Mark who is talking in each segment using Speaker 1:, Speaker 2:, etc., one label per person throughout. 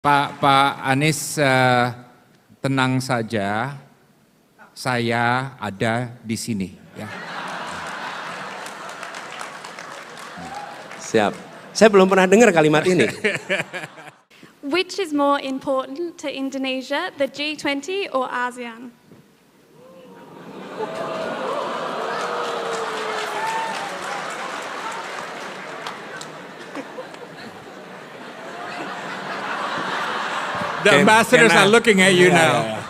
Speaker 1: Pak Anies, tenang saja, saya ada di sini. Ya.
Speaker 2: Siap. Saya belum pernah dengar kalimat ini.
Speaker 3: Which is more important to Indonesia, the G20 or ASEAN?
Speaker 1: The ambassadors are looking at you now.
Speaker 2: Yeah.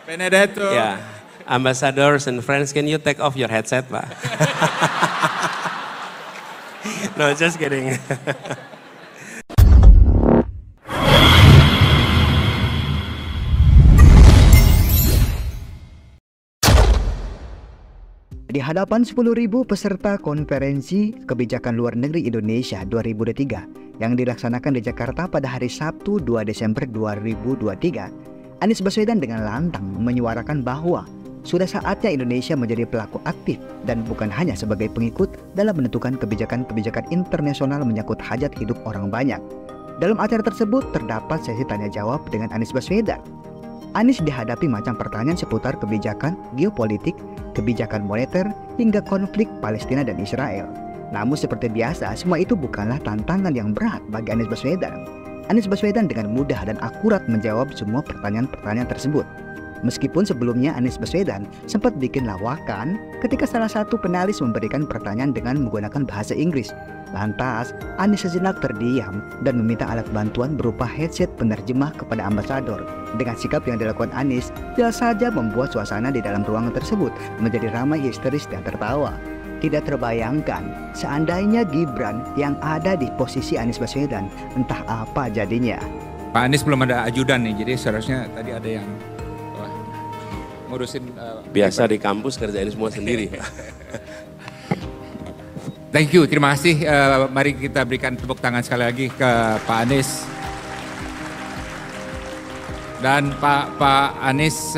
Speaker 1: Benedetto.
Speaker 2: Yeah. Ambassadors and friends, can you take off your headset, Pak? No, just kidding.
Speaker 4: Di hadapan 10.000 peserta konferensi kebijakan luar negeri Indonesia 2023 yang dilaksanakan di Jakarta pada hari Sabtu 2 Desember 2023, Anies Baswedan dengan lantang menyuarakan bahwa sudah saatnya Indonesia menjadi pelaku aktif dan bukan hanya sebagai pengikut dalam menentukan kebijakan-kebijakan internasional menyangkut hajat hidup orang banyak. Dalam acara tersebut terdapat sesi tanya jawab dengan Anies Baswedan. Anies dihadapi macam pertanyaan seputar kebijakan geopolitik, kebijakan moneter, hingga konflik Palestina dan Israel. Namun seperti biasa, semua itu bukanlah tantangan yang berat bagi Anies Baswedan. Anies Baswedan dengan mudah dan akurat menjawab semua pertanyaan-pertanyaan tersebut. Meskipun sebelumnya Anies Baswedan sempat bikin lawakan ketika salah satu penalis memberikan pertanyaan dengan menggunakan bahasa Inggris. Lantas, Anies sejenak terdiam dan meminta alat bantuan berupa headset penerjemah kepada ambasador. Dengan sikap yang dilakukan Anies, jelas saja membuat suasana di dalam ruangan tersebut menjadi ramai histeris dan tertawa. Tidak terbayangkan seandainya Gibran yang ada di posisi Anies Baswedan, entah apa jadinya.
Speaker 1: Pak Anies belum ada ajudan nih, jadi seharusnya tadi ada yang ngurusin.
Speaker 2: Biasa di kampus kerjain semua sendiri.
Speaker 1: Thank you, terima kasih. Mari kita berikan tepuk tangan sekali lagi ke Pak Anies. Dan Pak Anies,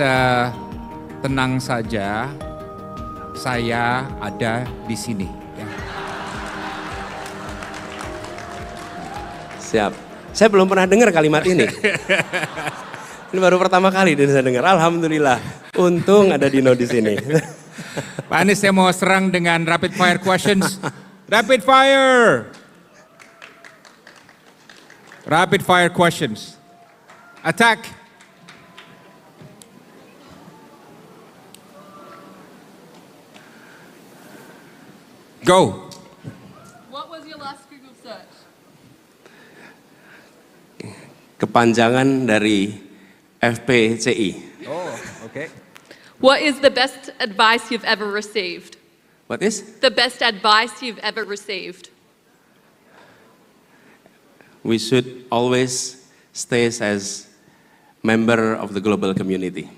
Speaker 1: tenang saja, saya ada di sini. Ya.
Speaker 2: Siap. Saya belum pernah dengar kalimat ini. Ini baru pertama kali dan saya dengar. Alhamdulillah. Untung ada Dino di sini.
Speaker 1: Pak Anies, saya mau serang dengan rapid fire questions. Rapid fire. Rapid fire questions. Attack. Go.
Speaker 5: What was your last Google search?
Speaker 2: Kepanjangan dari FPCI.
Speaker 1: Oh, okay.
Speaker 5: What is the best advice you've ever received?
Speaker 2: What is?
Speaker 5: The best advice you've ever received?
Speaker 2: We should always stay as member of the global community.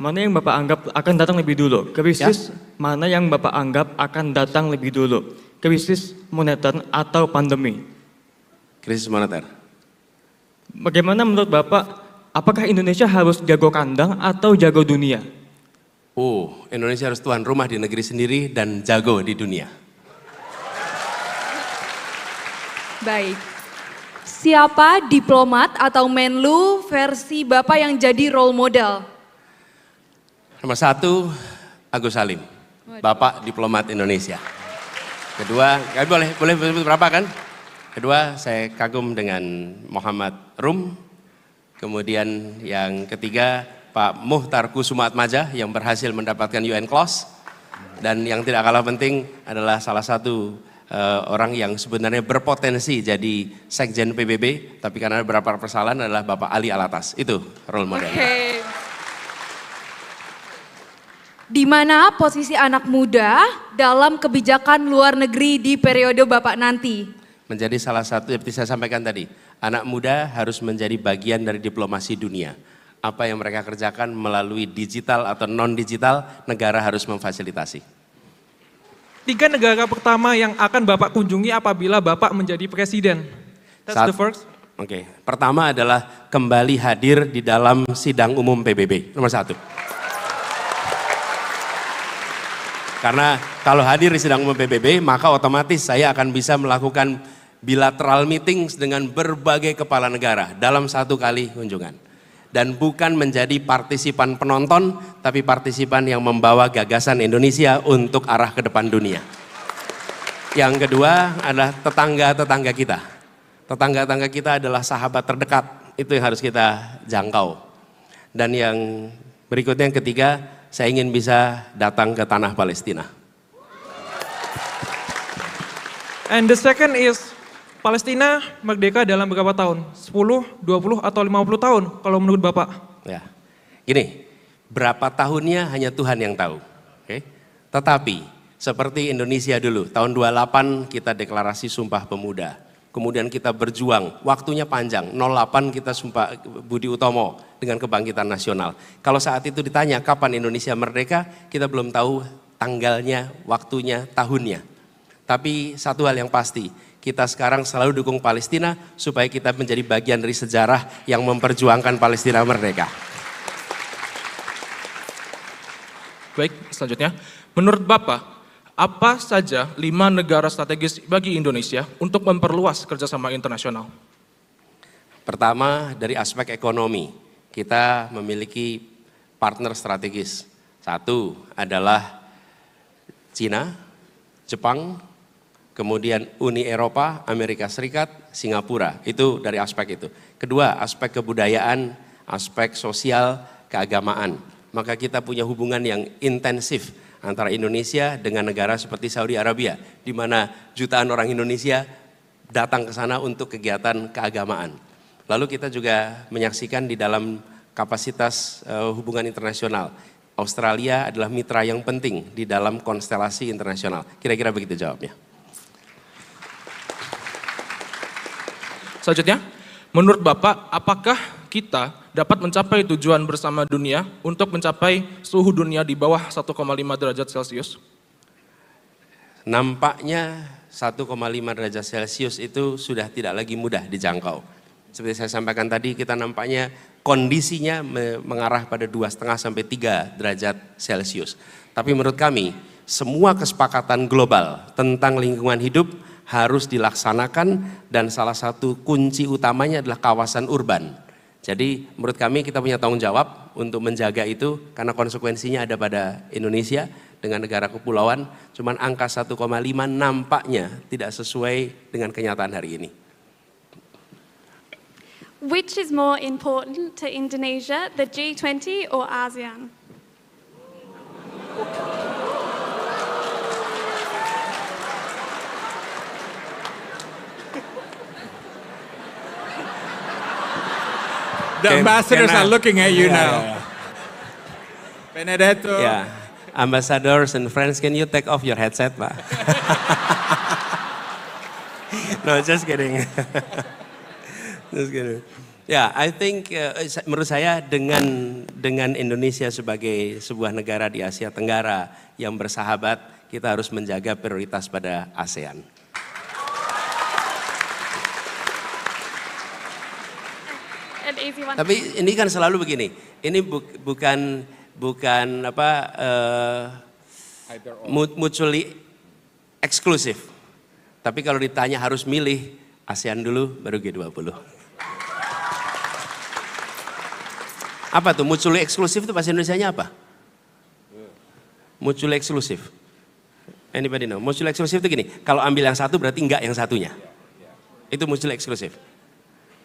Speaker 6: Mana yang Bapak anggap akan datang lebih dulu? Krisis mana yang Bapak anggap akan datang lebih dulu? Krisis moneter atau pandemi?
Speaker 2: Krisis moneter.
Speaker 6: Bagaimana menurut Bapak, apakah Indonesia harus jago kandang atau jago dunia?
Speaker 2: Indonesia harus tuan rumah di negeri sendiri dan jago di dunia.
Speaker 7: Baik. Siapa diplomat atau Menlu versi Bapak yang jadi role model?
Speaker 2: Nomor 1, Agus Salim. Bapak diplomat Indonesia. Kedua, boleh berapa kan? Kedua, saya kagum dengan Muhammad Rum. Kemudian yang ketiga, Pak Muhtar Kusumaatmadja yang berhasil mendapatkan UN Clause. Dan yang tidak kalah penting adalah salah satu orang yang sebenarnya berpotensi jadi Sekjen PBB, tapi karena beberapa persoalan adalah Bapak Ali Alatas. Itu role model.
Speaker 7: Oke. Di mana posisi anak muda dalam kebijakan luar negeri di periode Bapak nanti?
Speaker 2: Menjadi salah satu, seperti saya sampaikan tadi, anak muda harus menjadi bagian dari diplomasi dunia. Apa yang mereka kerjakan melalui digital atau non-digital, negara harus memfasilitasi.
Speaker 8: 3 negara pertama yang akan Bapak kunjungi apabila Bapak menjadi presiden. That's the first.
Speaker 2: Oke. Pertama adalah kembali hadir di dalam sidang umum PBB, nomor 1. Karena kalau hadir di sidang umum PBB, maka otomatis saya akan bisa melakukan bilateral meetings dengan berbagai kepala negara dalam satu kali kunjungan. Dan bukan menjadi partisipan penonton, tapi partisipan yang membawa gagasan Indonesia untuk arah ke depan dunia. Yang kedua adalah tetangga-tetangga kita. Tetangga-tetangga kita adalah sahabat terdekat, itu yang harus kita jangkau. Dan yang berikutnya yang ketiga, saya ingin bisa datang ke tanah Palestina.
Speaker 8: And the second is, Palestina merdeka dalam berapa tahun? 10, 20, atau 50 tahun kalau menurut Bapak?
Speaker 2: Ya, gini, berapa tahunnya hanya Tuhan yang tahu. Oke? Tetapi seperti Indonesia dulu, tahun 28 kita deklarasi Sumpah Pemuda. Kemudian kita berjuang, waktunya panjang, 08 kita Sumpah Budi Utomo dengan Kebangkitan Nasional. Kalau saat itu ditanya kapan Indonesia merdeka, kita belum tahu tanggalnya, waktunya, tahunnya. Tapi satu hal yang pasti, kita sekarang selalu dukung Palestina supaya kita menjadi bagian dari sejarah yang memperjuangkan Palestina merdeka.
Speaker 9: Baik, selanjutnya. Menurut Bapak, apa saja 5 negara strategis bagi Indonesia untuk memperluas kerjasama internasional?
Speaker 2: Pertama, dari aspek ekonomi, kita memiliki partner strategis. Satu adalah Cina, Jepang, kemudian Uni Eropa, Amerika Serikat, Singapura. Itu dari aspek itu. Kedua, aspek kebudayaan, aspek sosial, keagamaan. Maka kita punya hubungan yang intensif antara Indonesia dengan negara seperti Saudi Arabia, di mana jutaan orang Indonesia datang ke sana untuk kegiatan keagamaan. Lalu kita juga menyaksikan di dalam kapasitas hubungan internasional. Australia adalah mitra yang penting di dalam konstelasi internasional. Kira-kira begitu jawabnya.
Speaker 9: Selanjutnya, menurut Bapak, apakah kita dapat mencapai tujuan bersama dunia untuk mencapai suhu dunia di bawah 1,5 derajat Celcius?
Speaker 2: Nampaknya 1,5 derajat Celcius itu sudah tidak lagi mudah dijangkau. Seperti saya sampaikan tadi, kita nampaknya kondisinya mengarah pada 2,5 sampai 3 derajat Celcius. Tapi menurut kami, semua kesepakatan global tentang lingkungan hidup harus dilaksanakan dan salah satu kunci utamanya adalah kawasan urban. Jadi menurut kami kita punya tanggung jawab untuk menjaga itu karena konsekuensinya ada pada Indonesia dengan negara kepulauan. Cuman angka 1,5 nampaknya tidak sesuai dengan kenyataan hari ini.
Speaker 3: Which is more important to Indonesia, the G20 or ASEAN?
Speaker 1: The ambassadors are looking at you now. Benedetto.
Speaker 2: Ya, ambassadors and friends, can you take off your headset, Pak? No, just kidding. Just kidding. Ya, I think menurut saya dengan Indonesia sebagai sebuah negara di Asia Tenggara yang bersahabat, kita harus menjaga prioritas pada ASEAN.
Speaker 3: An easy one.
Speaker 2: Tapi ini kan selalu begini. Ini bukan apa mutually eksklusif. Tapi kalau ditanya harus milih ASEAN dulu baru G20. Apa tuh mutually eksklusif itu bahasa Indonesianya apa? Mutually eksklusif. Anybody know? Mutually eksklusif itu gini, kalau ambil yang satu berarti enggak yang satunya. Itu mutually eksklusif.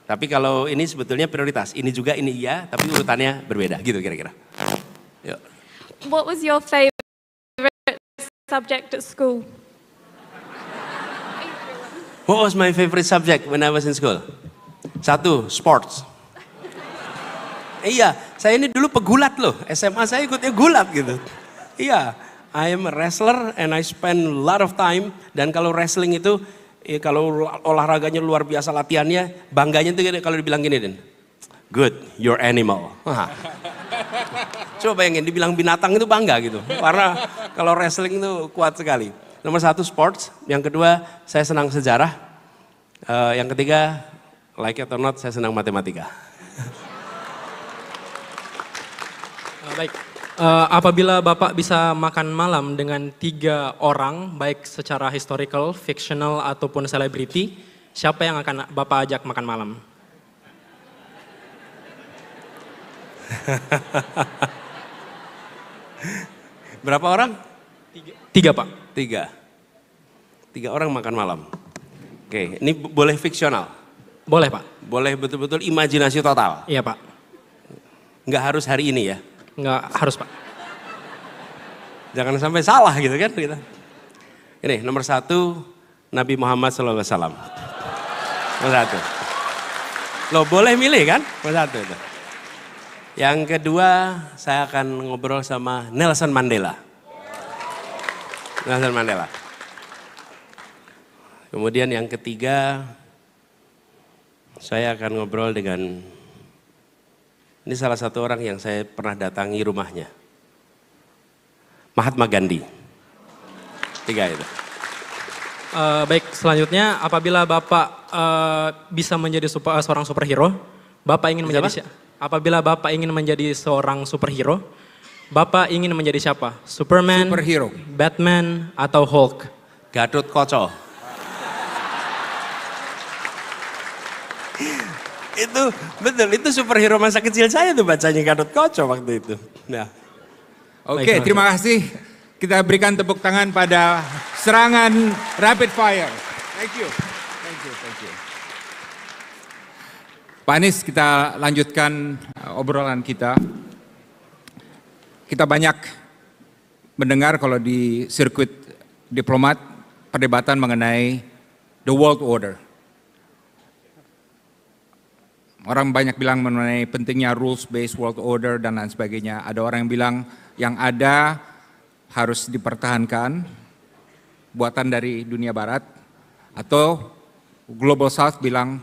Speaker 2: Tapi kalau ini sebetulnya prioritas, ini juga ini iya, tapi urutannya berbeda gitu kira-kira. Yuk.
Speaker 3: What was your favorite subject at school?
Speaker 2: What was my favorite subject when I was in school? Satu, sports. Iya, saya ini dulu pegulat loh, SMA saya ikutnya gulat gitu. Iya, I am a wrestler and I spend a lot of time, dan kalau wrestling itu, kalau olahraganya luar biasa latihannya, bangganya tuh kalau dibilang gini, Den. Good, you're animal. Coba bayangin, dibilang binatang itu bangga gitu. Karena kalau wrestling itu kuat sekali. Nomor satu sports, yang kedua saya senang sejarah. Yang ketiga, like it or not, saya senang matematika.
Speaker 10: Baik, apabila Bapak bisa makan malam dengan 3 orang, baik secara historical, fictional, ataupun selebriti, siapa yang akan Bapak ajak makan malam?
Speaker 2: Berapa orang?
Speaker 10: Tiga, Pak.
Speaker 2: Tiga orang makan malam. Oke, ini boleh fiksional?
Speaker 10: Boleh, Pak.
Speaker 2: Boleh betul-betul imajinasi total?
Speaker 10: Iya, Pak.
Speaker 2: Nggak harus hari ini ya?
Speaker 10: Nggak harus, Pak.
Speaker 2: Jangan sampai salah gitu kan kita. Ini nomor 1, Nabi Muhammad SAW. Nomor 1. Loh boleh milih kan? Nomor 1 itu. Yang kedua saya akan ngobrol sama Nelson Mandela. Nelson Mandela. Kemudian yang ketiga saya akan ngobrol dengan, ini salah satu orang yang saya pernah datangi rumahnya. Mahatma Gandhi. 3 itu.
Speaker 10: Baik, selanjutnya apabila Bapak bisa menjadi seorang superhero, Bapak ingin menjadi siapa? Apabila Bapak ingin menjadi seorang superhero, Bapak ingin menjadi siapa? Superman,
Speaker 1: Superhero.
Speaker 10: Batman, atau Hulk?
Speaker 2: Gatot Koco. Itu betul, itu superhero masa kecil saya tuh bacanya Gatot Koco waktu itu. Nah.
Speaker 1: Oke, terima kasih. Kita berikan tepuk tangan pada serangan rapid fire. Thank you. Pak Anies, kita lanjutkan obrolan kita. Kita banyak mendengar kalau di sirkuit diplomat perdebatan mengenai the world order. Orang banyak bilang mengenai pentingnya rules-based world order dan lain sebagainya. Ada orang yang bilang yang ada harus dipertahankan, buatan dari dunia barat, atau Global South bilang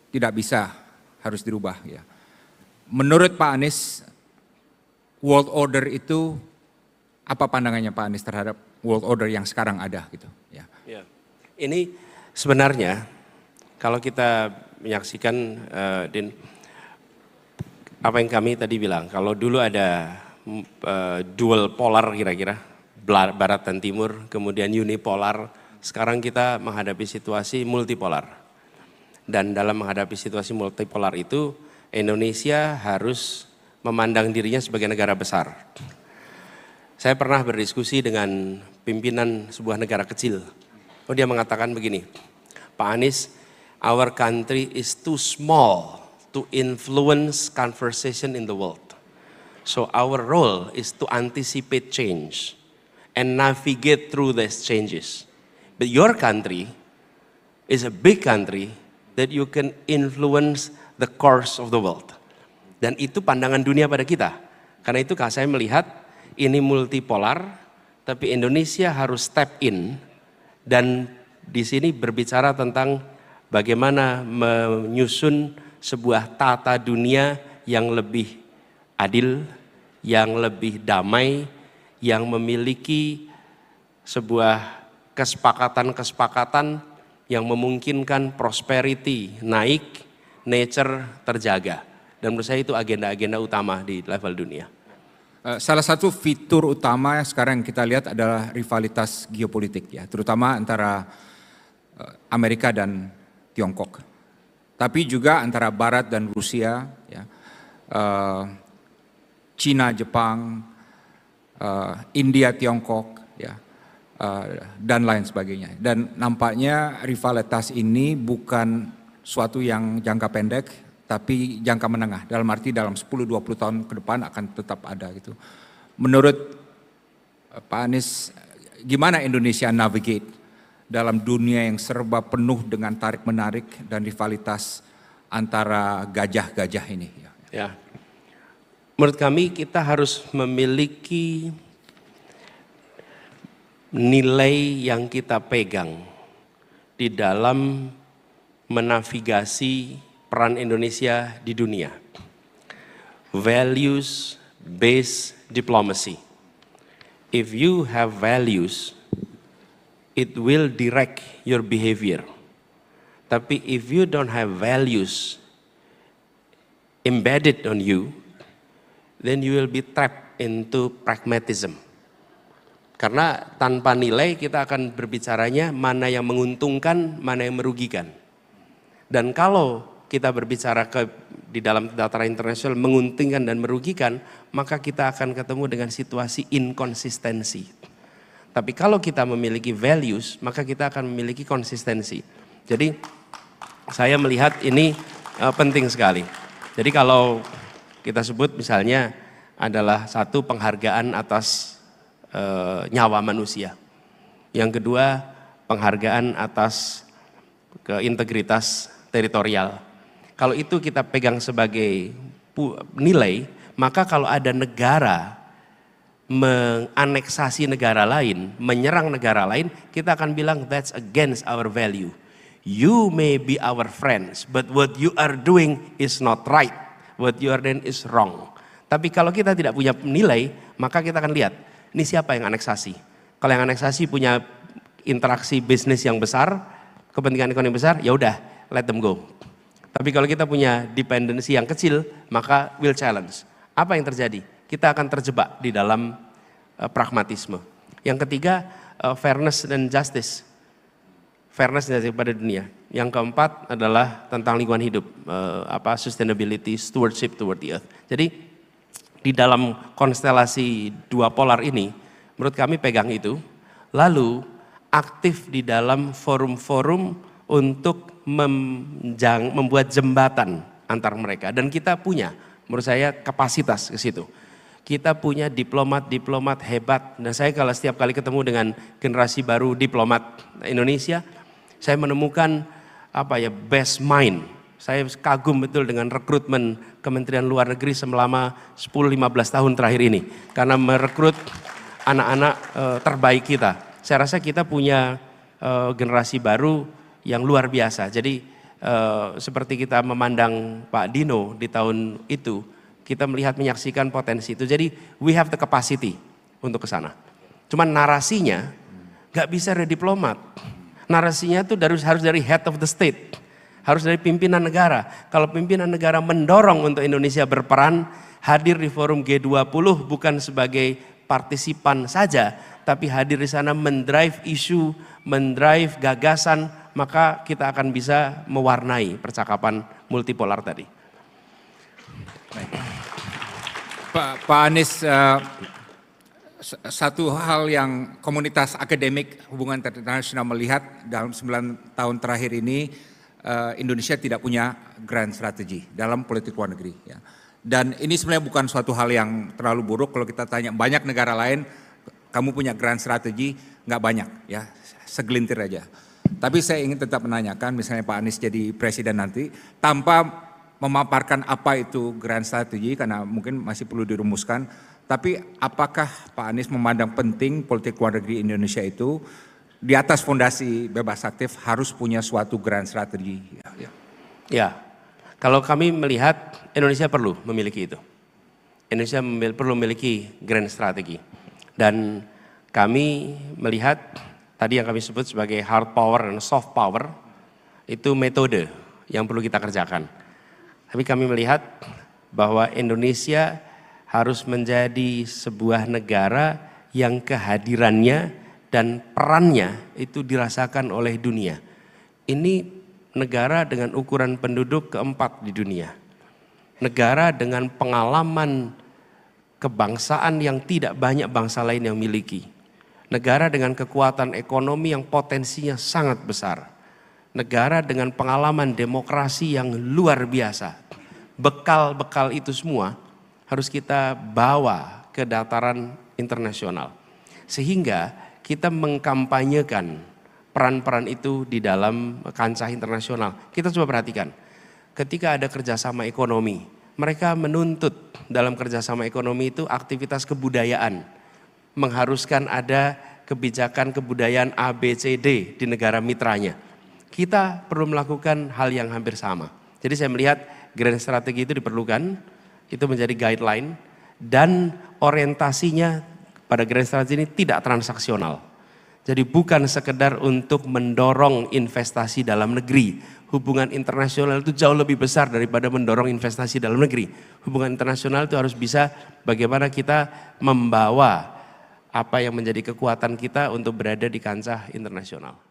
Speaker 1: tidak bisa, harus dirubah. Ya. Menurut Pak Anies, world order itu, apa pandangannya Pak Anies terhadap world order yang sekarang ada? Gitu? Ya.
Speaker 2: Ya. Ini sebenarnya kalau kita menyaksikan, Din, apa yang kami tadi bilang, kalau dulu ada dual polar kira-kira, barat dan timur, kemudian unipolar, sekarang kita menghadapi situasi multipolar. Dan dalam menghadapi situasi multipolar itu, Indonesia harus memandang dirinya sebagai negara besar. Saya pernah berdiskusi dengan pimpinan sebuah negara kecil. Oh, dia mengatakan begini, Pak Anies, our country is too small to influence conversation in the world. So our role is to anticipate change and navigate through these changes. But your country is a big country that you can influence the course of the world. Dan itu pandangan dunia pada kita. Karena itu saya melihat ini multipolar, tapi Indonesia harus step in dan di sini berbicara tentang bagaimana menyusun sebuah tata dunia yang lebih adil, yang lebih damai, yang memiliki sebuah kesepakatan-kesepakatan yang memungkinkan prosperity naik, nature terjaga. Dan menurut saya itu agenda-agenda utama di level dunia.
Speaker 1: Salah satu fitur utama sekarang yang kita lihat adalah rivalitas geopolitik ya, terutama antara Amerika dan Tiongkok. Tapi juga antara Barat dan Rusia, ya, Cina, Jepang, India, Tiongkok, ya, dan lain sebagainya. Dan nampaknya rivalitas ini bukan suatu yang jangka pendek, tapi jangka menengah. Dalam arti dalam 10-20 tahun ke depan akan tetap ada gitu. Menurut Pak Anies, gimana Indonesia navigate dalam dunia yang serba penuh dengan tarik-menarik dan rivalitas antara gajah-gajah ini?
Speaker 2: Ya, menurut kami kita harus memiliki nilai yang kita pegang di dalam menavigasi peran Indonesia di dunia. Values based diplomacy. If you have values, it will direct your behavior. Tapi if you don't have values embedded on you, then you will be trapped into pragmatism. Karena tanpa nilai kita akan berbicaranya mana yang menguntungkan, mana yang merugikan. Dan kalau kita berbicara di dalam tataran internasional menguntungkan dan merugikan, maka kita akan ketemu dengan situasi inkonsistensi. Tapi kalau kita memiliki values, maka kita akan memiliki konsistensi. Jadi saya melihat ini penting sekali. Jadi kalau kita sebut misalnya adalah satu penghargaan atas nyawa manusia. Yang kedua, penghargaan atas integritas teritorial. Kalau itu kita pegang sebagai nilai, maka kalau ada negara menganeksasi negara lain, menyerang negara lain, kita akan bilang that's against our value. You may be our friends, but what you are doing is not right. What you are doing is wrong. Tapi kalau kita tidak punya nilai, maka kita akan lihat ini siapa yang aneksasi. Kalau yang aneksasi punya interaksi bisnis yang besar, kepentingan ekonomi besar, ya udah, let them go. Tapi kalau kita punya dependensi yang kecil, maka will challenge. Apa yang terjadi? Kita akan terjebak di dalam pragmatisme. Yang ketiga, fairness dan justice. Fairness dan justice pada dunia. Yang keempat adalah tentang lingkungan hidup, sustainability, stewardship toward the earth. Jadi di dalam konstelasi dua polar ini, menurut kami pegang itu, lalu aktif di dalam forum-forum untuk membuat jembatan antar mereka. Dan kita punya, menurut saya, kapasitas ke situ. Kita punya diplomat-diplomat hebat. Dan saya kalau setiap kali ketemu dengan generasi baru diplomat Indonesia, saya menemukan best mind. Saya kagum betul dengan rekrutmen Kementerian Luar Negeri selama 10-15 tahun terakhir ini. Karena merekrut anak-anak terbaik kita. Saya rasa kita punya generasi baru yang luar biasa. Jadi seperti kita memandang Pak Dino di tahun itu, kita melihat menyaksikan potensi itu. Jadi we have the capacity untuk ke sana. Cuman narasinya gak bisa dari diplomat. Narasinya itu harus dari head of the state. Harus dari pimpinan negara. Kalau pimpinan negara mendorong untuk Indonesia berperan, hadir di forum G20 bukan sebagai partisipan saja, tapi hadir di sana mendrive isu, mendrive gagasan, maka kita akan bisa mewarnai percakapan multipolar tadi.
Speaker 1: Pak Anies, satu hal yang komunitas akademik hubungan internasional melihat dalam 9 tahun terakhir ini, Indonesia tidak punya grand strategy dalam politik luar negeri. Ya. Dan ini sebenarnya bukan suatu hal yang terlalu buruk. Kalau kita tanya banyak negara lain, kamu punya grand strategy, nggak banyak, ya, segelintir aja. Tapi saya ingin tetap menanyakan, misalnya Pak Anies jadi presiden nanti, tanpa memaparkan apa itu grand strategy, karena mungkin masih perlu dirumuskan. Tapi apakah Pak Anies memandang penting politik luar negeri Indonesia itu di atas fondasi bebas aktif harus punya suatu grand strategi.
Speaker 2: Ya, kalau kami melihat Indonesia perlu memiliki itu. Indonesia perlu memiliki grand strategi. Dan kami melihat tadi yang kami sebut sebagai hard power dan soft power, itu metode yang perlu kita kerjakan. Tapi kami melihat bahwa Indonesia harus menjadi sebuah negara yang kehadirannya dan perannya itu dirasakan oleh dunia. Ini negara dengan ukuran penduduk keempat di dunia. Negara dengan pengalaman kebangsaan yang tidak banyak bangsa lain yang miliki. Negara dengan kekuatan ekonomi yang potensinya sangat besar. Negara dengan pengalaman demokrasi yang luar biasa. Bekal-bekal itu semua harus kita bawa ke dataran internasional. Sehingga kita mengkampanyekan peran-peran itu di dalam kancah internasional. Kita coba perhatikan, ketika ada kerjasama ekonomi, mereka menuntut dalam kerjasama ekonomi itu aktivitas kebudayaan. Mengharuskan ada kebijakan kebudayaan A, B, C, D di negara mitranya. Kita perlu melakukan hal yang hampir sama. Jadi saya melihat grand strategi itu diperlukan, itu menjadi guideline, dan orientasinya pada grand strategy ini tidak transaksional. Jadi bukan sekedar untuk mendorong investasi dalam negeri. Hubungan internasional itu jauh lebih besar daripada mendorong investasi dalam negeri. Hubungan internasional itu harus bisa bagaimana kita membawa apa yang menjadi kekuatan kita untuk berada di kancah internasional.